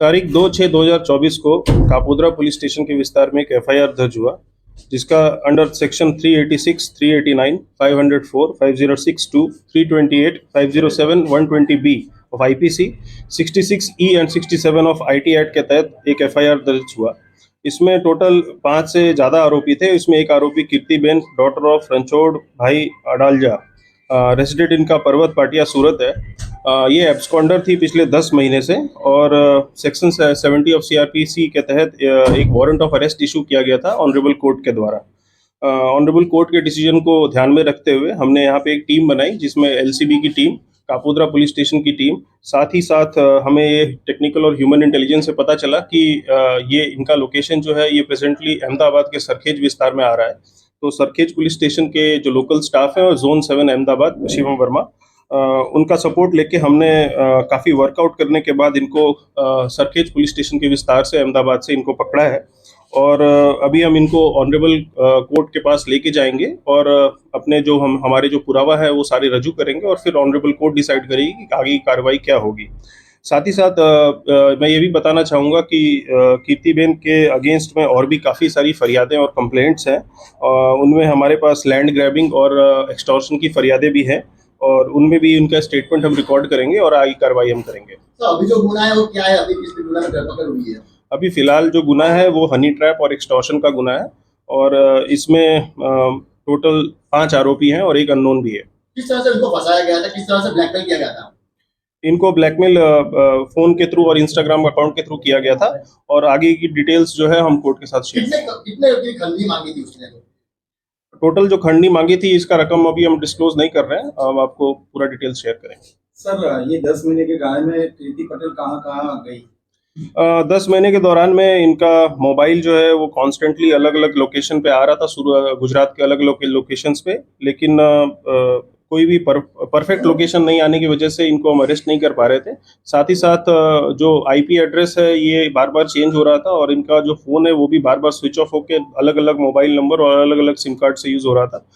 तारीख 2/6/2024 को Kapodra police station के विस्तार में एक एफआईआर दर्ज हुआ, जिसका under section 386, 389, 504, 5062, 328, 507, 120B of IPC, 66E and 67 of IT act के तहत एक एफआईआर दर्ज हुआ। इसमें टोटल 5 से ज़्यादा आरोपी थे। इसमें एक आरोपी कीर्तिबेन, डॉटर ऑफ रणछोड़ भाई अडालजा, रेसिडेंट इनका पर्वत पाटिया सूरत है। ये एब्सकॉन्डर थी पिछले 10 महीने से और सेक्शन 70 ऑफ सीआरपीसी के तहत एक वारंट ऑफ अरेस्ट इशू किया गया था ऑनरेबल कोर्ट के द्वारा। ऑनरेबल कोर्ट के डिसीजन को ध्यान में रखते हुए हमने यहाँ पे एक टीम बनाई, जिसमें एलसीबी की टीम, कापोद्रा पुलिस स्टेशन की टीम, साथ ही साथ हमें ये टेक्निकल और ह्यूमन इंटेलिजेंस से पता चला कि ये इनका लोकेशन जो है ये प्रेजेंटली अहमदाबाद के सरखेज विस्तार में आ रहा है। तो सरखेज पुलिस स्टेशन के जो लोकल स्टाफ है और जोन 7 अहमदाबाद शिवम वर्मा, उनका सपोर्ट लेके हमने काफ़ी वर्कआउट करने के बाद इनको सरखेज पुलिस स्टेशन के विस्तार से अहमदाबाद से इनको पकड़ा है। और अभी हम इनको ऑनरेबल कोर्ट के पास लेके जाएंगे और अपने जो हमारे जो पुरावा है वो सारे रजू करेंगे और फिर ऑनरेबल कोर्ट डिसाइड करेगी कि आगे की कार्रवाई क्या होगी। साथ ही साथ मैं ये भी बताना चाहूँगा कि कीर्तिबेन के अगेंस्ट में और भी काफ़ी सारी फरियादें और कंप्लेंट्स हैं। उनमें हमारे पास लैंड ग्रैबिंग और एक्सटॉर्शन की फरियादें भी हैं और उनमें भी उनका स्टेटमेंट हम रिकॉर्ड करेंगे और आगे कार्रवाई हम करेंगे। तो अभी जो गुना है वो क्या है? अभी किस गुना में धरपकड़ हुई है? अभी फिलहाल जो गुना है वो हनी ट्रैप और एक्सटॉर्शन का गुना है और इसमें टोटल 5 आरोपी हैं और एक अननोन भी है। किस तरह से इनको फंसाया गया था? किस तरह से ब्लैकमेल किया गया था? इनको ब्लैकमेल फोन के थ्रू और इंस्टाग्राम अकाउंट के थ्रू किया गया था और आगे की डिटेल्स जो है हम कोर्ट के साथ शेयर करेंगे। कितने खंडी मांगी थी उसने? टोटल जो खंडी मांगी थी इसका रकम अभी हम डिस्क्लोज नहीं कर रहे हैं, हम आपको पूरा डिटेल्स शेयर करेंगे। सर, ये 10 महीने के गाय में कीर्ति पटेल कहाँ कहाँ गई? 10 महीने के दौरान में इनका मोबाइल जो है वो कॉन्स्टेंटली अलग अलग लोकेशन पे आ रहा था, गुजरात के अलग अलग लोकेशंस पे, लेकिन कोई भी परफेक्ट लोकेशन नहीं आने की वजह से इनको हम अरेस्ट नहीं कर पा रहे थे। साथ ही साथ जो आईपी एड्रेस है ये बार बार चेंज हो रहा था और इनका जो फ़ोन है वो भी बार बार स्विच ऑफ होकर अलग अलग मोबाइल नंबर और अलग अलग सिम कार्ड से यूज़ हो रहा था।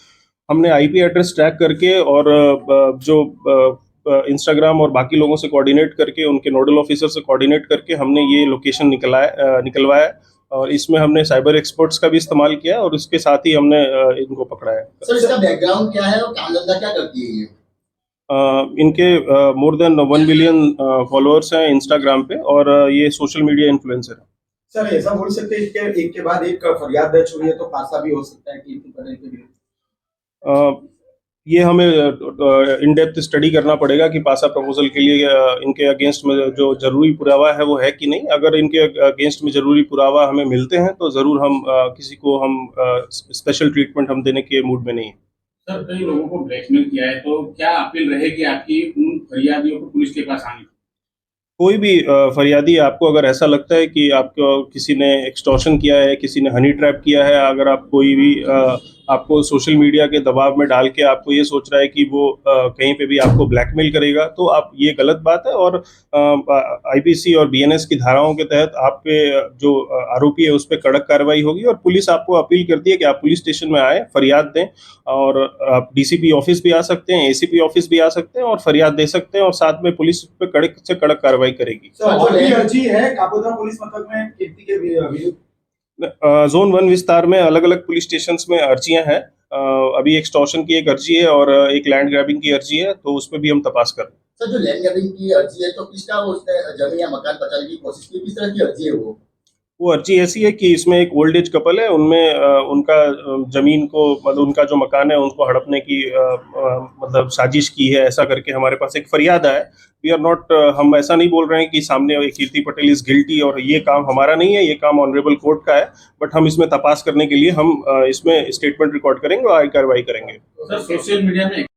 हमने आईपी एड्रेस ट्रैक करके और जो इंस्टाग्राम और बाकी लोगों से कोऑर्डिनेट करके, उनके नोडल ऑफिसर से कोऑर्डिनेट करके हमने ये लोकेशन निकलवाया और इसमें हमने साइबर एक्सपर्ट्स का भी इस्तेमाल किया और उसके साथ ही हमने इनको पकड़ा है। सर, इसका बैकग्राउंड क्या है और काम धंधा क्या करती है ये? इनके मोर देन 1 बिलियन फॉलोअर्स हैं इंस्टाग्राम पे और ये सोशल मीडिया इन्फ्लुएंसर है। सर, ऐसा बोल सकते हैं कि एक के बाद एक फरियाद दर्ज हुई है तो पासा भी हो सकता है कीर्ति पटेल के विरुद्ध? ये हमें इन डेप्थ स्टडी करना पड़ेगा कि पासा प्रपोजल के लिए इनके अगेंस्ट में जो जरूरी पुरावा है वो है कि नहीं। अगर इनके अगेंस्ट में जरूरी पुरावा हमें मिलते हैं तो ज़रूर हम किसी को हम स्पेशल ट्रीटमेंट हम देने के मूड में नहीं है। सर, कई लोगों को ब्लैकमेल किया है तो क्या अपील रहेगी आपकी उन फरियादियों को पुलिस के पास आने? कोई भी फरियादी, आपको अगर ऐसा लगता है कि आपको किसी ने एक्सटॉर्शन किया है, किसी ने हनी ट्रैप किया है, अगर आप कोई भी आपको सोशल मीडिया के दबाव में डाल के आपको ये सोच रहा है कि वो कहीं पे भी आपको ब्लैकमेल करेगा, तो आप ये गलत बात है। और आईपीसी और बीएनएस की धाराओं के तहत आप पे जो आरोपी है उस पर कड़क कार्रवाई होगी और पुलिस आपको अपील करती है कि आप पुलिस स्टेशन में आए, फरियाद दें और आप डीसीपी ऑफिस भी आ सकते हैं, एसीपी ऑफिस भी आ सकते हैं और फरियाद दे सकते हैं और साथ में पुलिस पे कड़क से कड़क कार्रवाई करेगी। अर्जी है कापोद्रा पुलिस मथक में कीर्ति के विरुद्ध? जोन 1 विस्तार में अलग अलग पुलिस स्टेशंस में अर्जियां हैं। अभी एक्सटॉर्शन की एक अर्जी है और एक लैंड ग्रैबिंग की अर्जी है, तो उसमें भी हम तपास कर रहे हैं। सर, जो लैंड ग्रैबिंग की अर्जी है तो किसका उसने जमीन या मकान बचाने की कोशिश की? किस तरह की अर्जी है वो अर्जी ऐसी है कि इसमें एक ओल्ड एज कपल है, उनमें उनका जमीन को, मतलब उनका जो मकान है उनको हड़पने की मतलब साजिश की है, ऐसा करके हमारे पास एक फरियाद है। वी आर नॉट, हम ऐसा नहीं बोल रहे हैं कि सामने कीर्ति पटेल इज गिल्टी और ये काम हमारा नहीं है, ये काम ऑनरेबल कोर्ट का है, बट हम इसमें तपास करने के लिए हम इसमें स्टेटमेंट रिकॉर्ड करेंगे और आगे कार्रवाई करेंगे। सर, सोशल मीडिया में